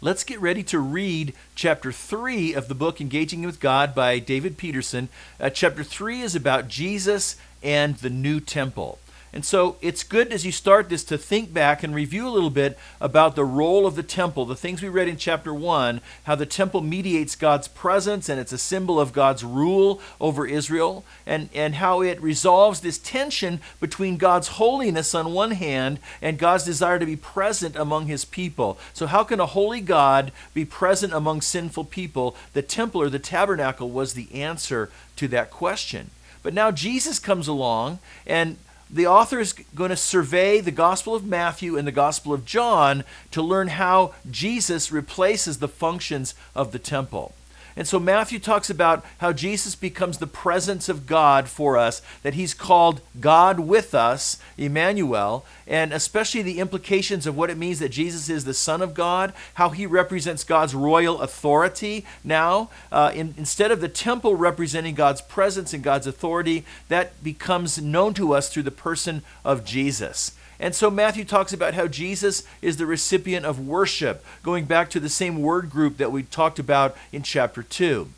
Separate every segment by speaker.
Speaker 1: let's get ready to read chapter 3 of the book Engaging with God by David Peterson. Chapter 3 is about Jesus and the new temple. And so it's good as you start this to think back and review a little bit about the role of the temple, the things we read in chapter 1, how the temple mediates God's presence and it's a symbol of God's rule over Israel, and how it resolves this tension between God's holiness on one hand and God's desire to be present among his people. So how can a holy God be present among sinful people? The temple or the tabernacle was the answer to that question. But now Jesus comes along, and the author is going to survey the Gospel of Matthew and the Gospel of John to learn how Jesus replaces the functions of the temple. And so Matthew talks about how Jesus becomes the presence of God for us, that he's called God with us, Emmanuel, and especially the implications of what it means that Jesus is the Son of God, how he represents God's royal authority now. Instead of the temple representing God's presence and God's authority, that becomes known to us through the person of Jesus. And so Matthew talks about how Jesus is the recipient of worship, going back to the same word group that we talked about in chapter 2.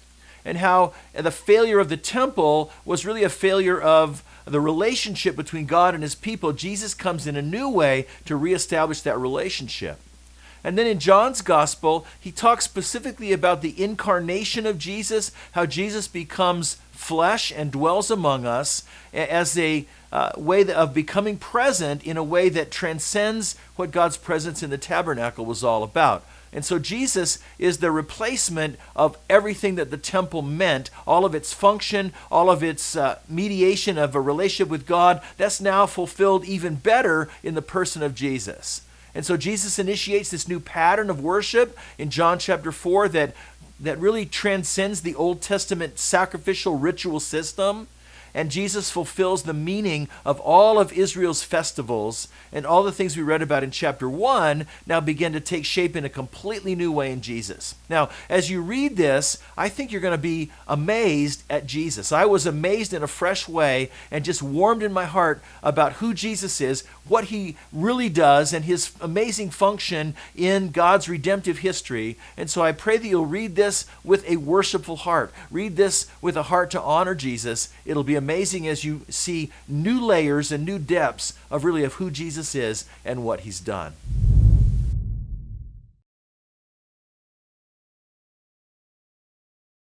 Speaker 1: And how the failure of the temple was really a failure of the relationship between God and his people. Jesus comes in a new way to reestablish that relationship. And then in John's gospel, he talks specifically about the incarnation of Jesus, how Jesus becomes flesh and dwells among us as a way of becoming present in a way that transcends what God's presence in the tabernacle was all about. And so Jesus is the replacement of everything that the temple meant, all of its function, all of its mediation of a relationship with God. That's now fulfilled even better in the person of Jesus. And so Jesus initiates this new pattern of worship in John chapter 4 that really transcends the Old Testament sacrificial ritual system. And Jesus fulfills the meaning of all of Israel's festivals, and all the things we read about in chapter 1 now begin to take shape in a completely new way in Jesus. Now, as you read this, I think you're going to be amazed at Jesus. I was amazed in a fresh way and just warmed in my heart about who Jesus is, what he really does, and his amazing function in God's redemptive history. And so I pray that you'll read this with a worshipful heart. Read this with a heart to honor Jesus. It'll be amazing as you see new layers and new depths of who Jesus is and what he's done.